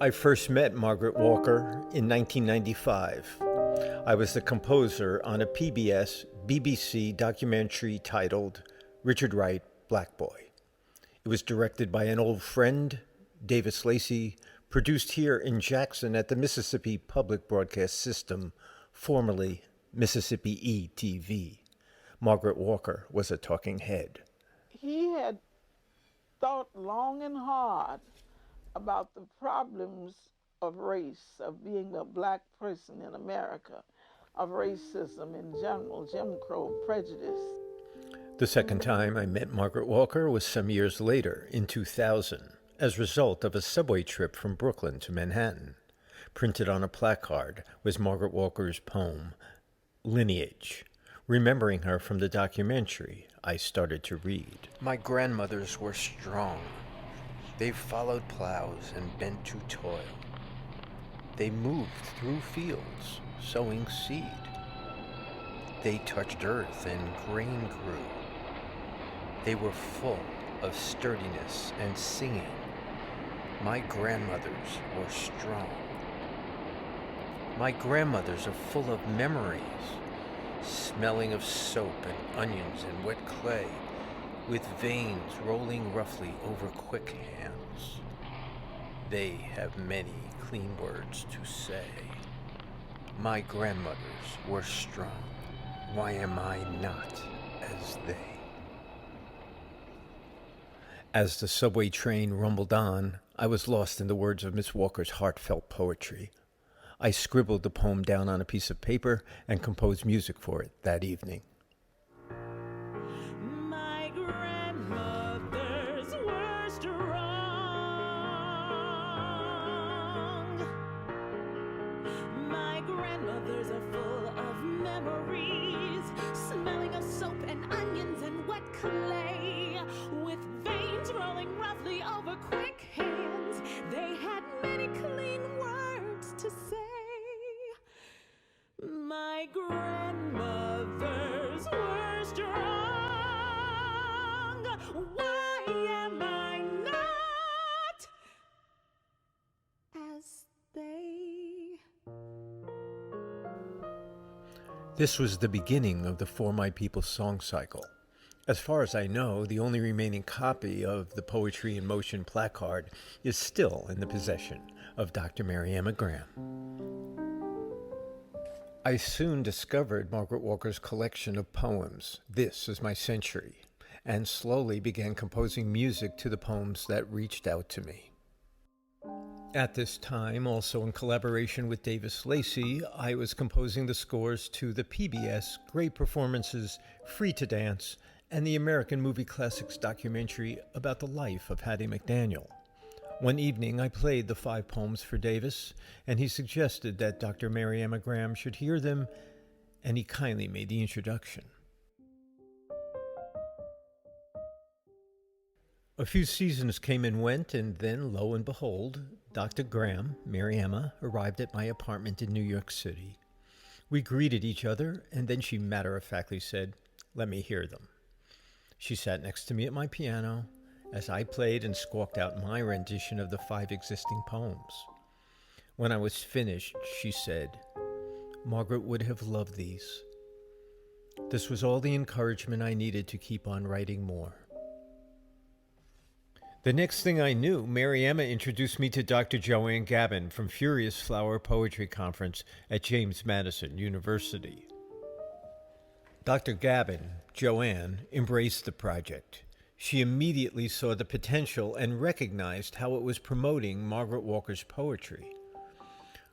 I first met Margaret Walker in 1995. I was the composer on a PBS BBC documentary titled Richard Wright, Black Boy. It was directed by an old friend, Davis Lacey, produced here in Jackson at the Mississippi Public Broadcast System, formerly Mississippi ETV. Margaret Walker was a talking head. He had thought long and hard about the problems of race, of being a black person in America, of racism in general, Jim Crow prejudice. The second time I met Margaret Walker was some years later, in 2000, as a result of a subway trip from Brooklyn to Manhattan. Printed on a placard was Margaret Walker's poem, Lineage. Remembering her from the documentary, I started to read. My grandmothers were strong. They followed plows and bent to toil. They moved through fields, sowing seed. They touched earth and grain grew. They were full of sturdiness and singing. My grandmothers were strong. My grandmothers are full of memories, smelling of soap and onions and wet clay, with veins rolling roughly over quick hands. They have many clean words to say. My grandmothers were strong. Why am I not as they? As the subway train rumbled on, I was lost in the words of Miss Walker's heartfelt poetry. I scribbled the poem down on a piece of paper and composed music for it that evening. My grandmothers were strong. My grandmothers are full of memories, smelling of soap and onions and wet clay, with veins rolling roughly over quick hands. They had many clean words to say. My grandmothers were strong. Why am I not as they? This was the beginning of the For My People song cycle. As far as I know, the only remaining copy of the Poetry in Motion placard is still in the possession of Dr. Mary Emma Graham. I soon discovered Margaret Walker's collection of poems, This Is My Century, and slowly began composing music to the poems that reached out to me. At this time, also in collaboration with Davis Lacey, I was composing the scores to the PBS Great Performances, Free to Dance, and the American Movie Classics documentary about the life of Hattie McDaniel. One evening, I played the 5 poems for Davis, and he suggested that Dr. Mary Emma Graham should hear them, and he kindly made the introduction. A few seasons came and went, and then, lo and behold, Dr. Graham, Mary Emma, arrived at my apartment in New York City. We greeted each other, and then she matter-of-factly said, "Let me hear them." She sat next to me at my piano as I played and squawked out my rendition of the 5 existing poems. When I was finished, she said, "Margaret would have loved these." This was all the encouragement I needed to keep on writing more. The next thing I knew, Mary Emma introduced me to Dr. Joanne Gavin from Furious Flower Poetry Conference at James Madison University. Dr. Gavin, Joanne, embraced the project. She immediately saw the potential and recognized how it was promoting Margaret Walker's poetry.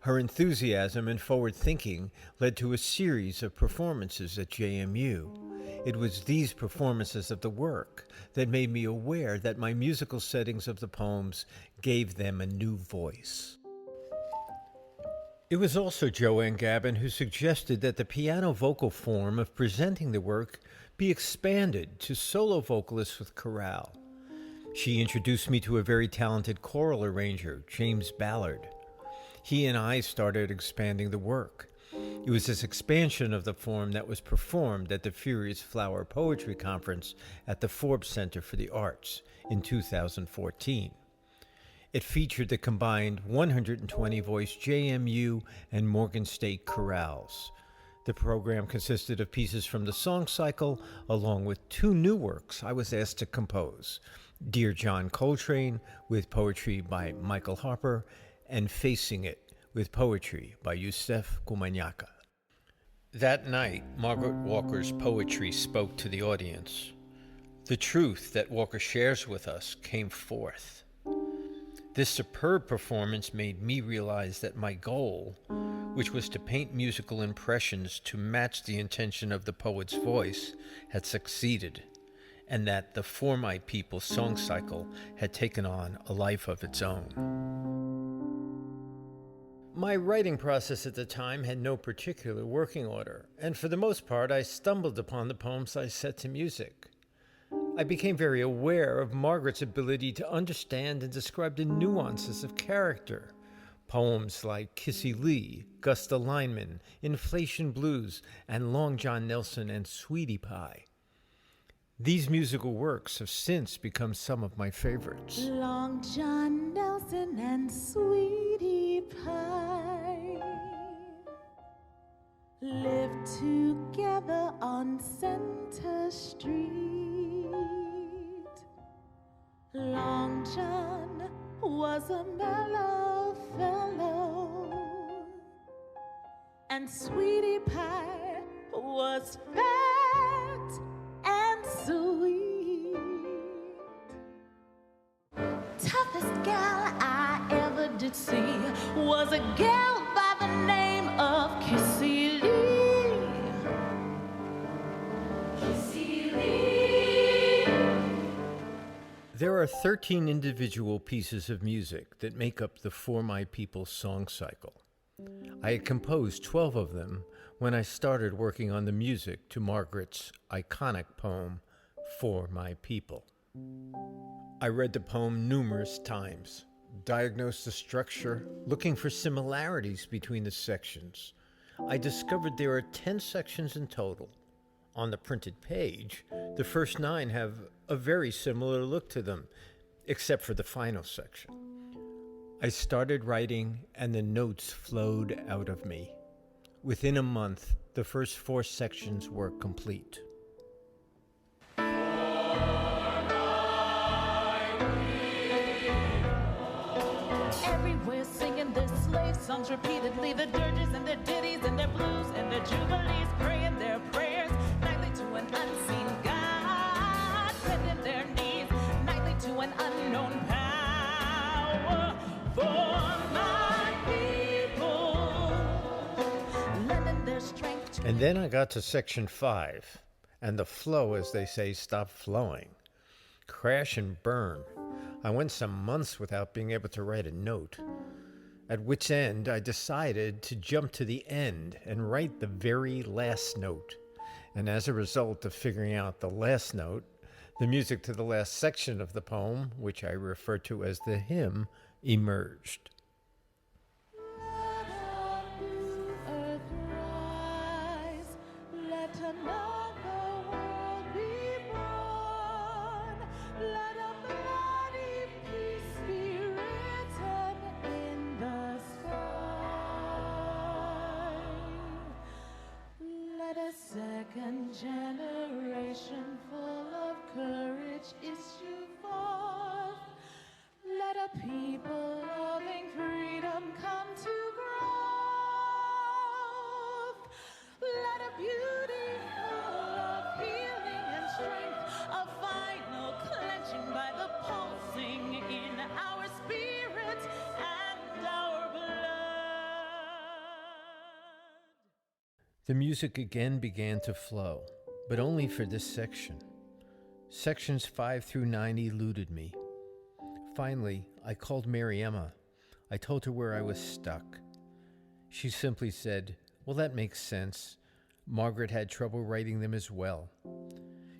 Her enthusiasm and forward thinking led to a series of performances at JMU. It was these performances of the work that made me aware that my musical settings of the poems gave them a new voice. It was also Joanne Gavin who suggested that the piano vocal form of presenting the work be expanded to solo vocalists with chorale. She introduced me to a very talented choral arranger, James Ballad. He and I started expanding the work. It was this expansion of the form that was performed at the Furious Flower Poetry Conference at the Forbes Center for the Arts in 2014. It featured the combined 120-voice JMU and Morgan State chorales. The program consisted of pieces from the song cycle, along with 2 new works I was asked to compose: Dear John Coltrane, with poetry by Michael Harper, and Facing It, with poetry by Yusef Kumanyaka. That night, Margaret Walker's poetry spoke to the audience. The truth that Walker shares with us came forth. This superb performance made me realize that my goal, which was to paint musical impressions to match the intention of the poet's voice, had succeeded, and that the For My People song cycle had taken on a life of its own. My writing process at the time had no particular working order, and for the most part I stumbled upon the poems I set to music. I became very aware of Margaret's ability to understand and describe the nuances of character. Poems like Kissy Lee, Gusta Lineman, Inflation Blues, and Long John Nelson and Sweetie Pie. These musical works have since become some of my favorites. Long John Nelson and Sweetie Pie lived together on Center Street. Long John was a mellow fellow, and Sweetie Pie was fat and sweet. Toughest gal I ever did see was a gal by the name of Kissy Lee. Kissy Lee. There are 13 individual pieces of music that make up the For My People song cycle. I had composed 12 of them when I started working on the music to Margaret's iconic poem, For My People. I read the poem numerous times, diagnosed the structure, looking for similarities between the sections. I discovered there are 10 sections in total. On the printed page, the first 9 have a very similar look to them, except for the final section. I started writing, and the notes flowed out of me. Within a month, the first 4 sections were complete. Everywhere singing their slave songs repeatedly, their dirges and their ditties and their blues and their jubilees, praying their prayers nightly to an unseen God, bending their knees nightly to an unknown power. For my people, lending their strength to. And then I got to section 5, and the flow, as they say, stopped flowing. Crash and burn. I went some months without being able to write a note. At which end, I decided to jump to the end and write the very last note. And as a result of figuring out the last note, the music to the last section of the poem, which I refer to as the hymn, emerged. Earth rise, let another world be born, let a bloody peace be written in the sky, let a second generation full of courage issue forth. Let a people loving freedom come to growth. Let a beauty full of healing and strength, a final clenching by the pulsing in our spirit and our blood. The music again began to flow, but only for this section. Sections 5 through 9 eluded me. Finally, I called Mary Emma. I told her where I was stuck. She simply said, "Well, that makes sense. Margaret had trouble writing them as well."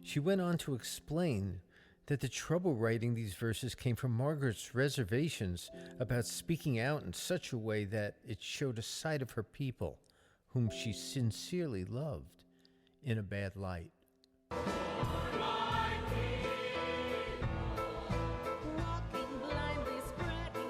She went on to explain that the trouble writing these verses came from Margaret's reservations about speaking out in such a way that it showed a side of her people, whom she sincerely loved, in a bad light. Walking blindly, spreading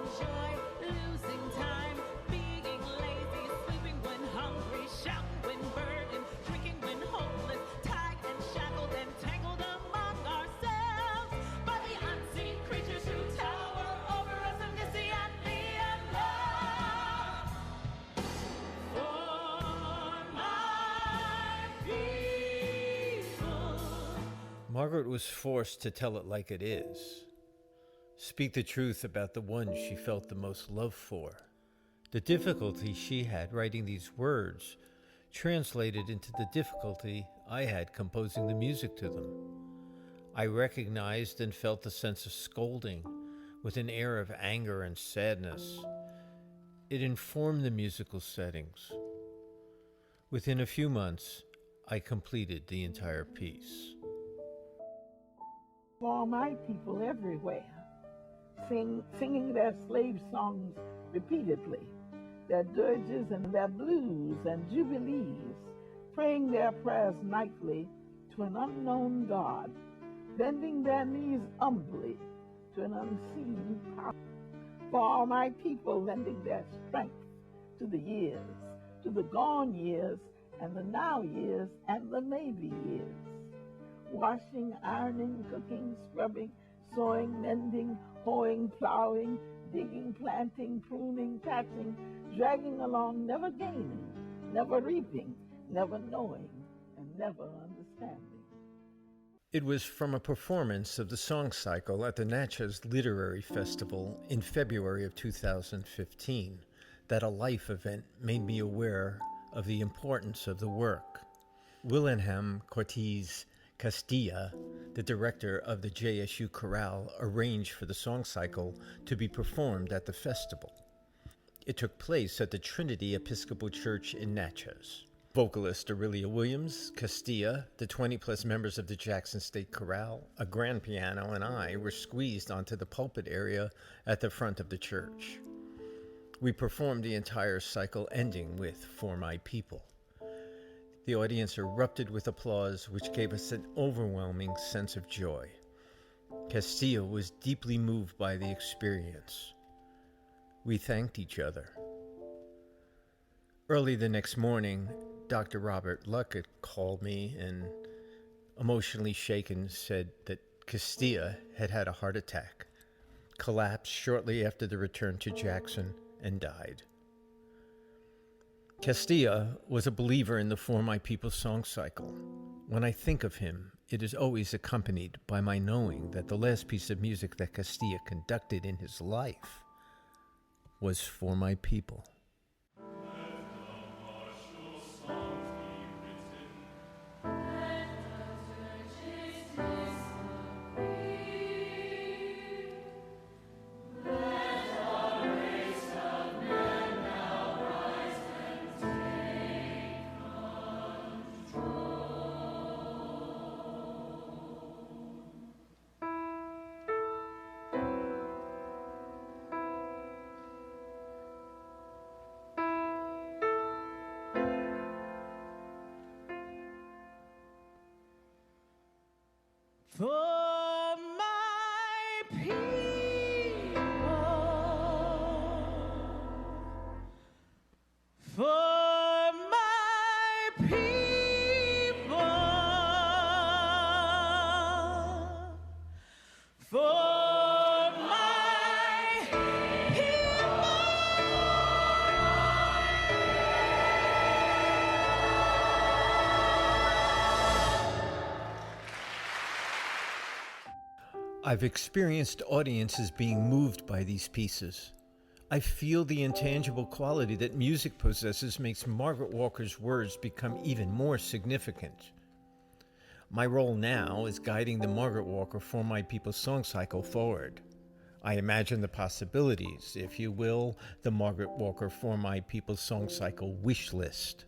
Margaret was forced to tell it like it is. Speak the truth about the one she felt the most love for. The difficulty she had writing these words translated into the difficulty I had composing the music to them. I recognized and felt a sense of scolding with an air of anger and sadness. It informed the musical settings. Within a few months, I completed the entire piece. For my people everywhere, singing their slave songs repeatedly, their dirges and their blues and jubilees, praying their prayers nightly to an unknown God, bending their knees humbly to an unseen power. For all my people lending their strength to the years, to the gone years, and the now years, and the maybe years. Washing, ironing, cooking, scrubbing, sewing, mending, hoeing, plowing, digging, planting, pruning, patching, dragging along, never gaining, never reaping, never knowing, and never understanding. It was from a performance of the song cycle at the Natchez Literary Festival in February of 2015 that a life event made me aware of the importance of the work. Wilhelm Cortez Castilla, the director of the JSU Chorale, arranged for the song cycle to be performed at the festival. It took place at the Trinity Episcopal Church in Natchez. Vocalist Aurelia Williams, Castilla, the 20-plus members of the Jackson State Chorale, a grand piano, and I were squeezed onto the pulpit area at the front of the church. We performed the entire cycle, ending with For My People. The audience erupted with applause, which gave us an overwhelming sense of joy. Castilla was deeply moved by the experience. We thanked each other. Early the next morning, Dr. Robert Luckett called me and, emotionally shaken, said that Castilla had had a heart attack, collapsed shortly after the return to Jackson, and died. Castilla was a believer in the For My People song cycle. When I think of him, it is always accompanied by my knowing that the last piece of music that Castilla conducted in his life was For My People. For my people, for my people, for my people. I've experienced audiences being moved by these pieces. I feel the intangible quality that music possesses makes Margaret Walker's words become even more significant. My role now is guiding the Margaret Walker For My People song cycle forward. I imagine the possibilities, if you will, the Margaret Walker For My People song cycle wish list.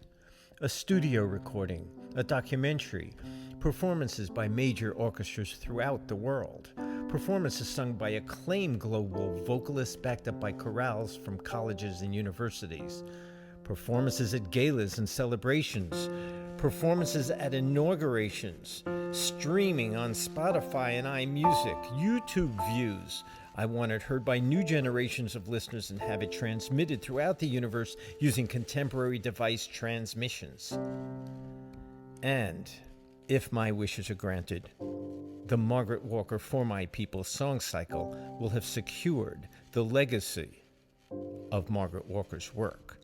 A studio recording, a documentary, performances by major orchestras throughout the world, performances sung by acclaimed global vocalists backed up by chorales from colleges and universities, performances at galas and celebrations, performances at inaugurations, streaming on Spotify and iMusic, YouTube views. I want it heard by new generations of listeners and have it transmitted throughout the universe using contemporary device transmissions. And, if my wishes are granted, the Margaret Walker For My People song cycle will have secured the legacy of Margaret Walker's work.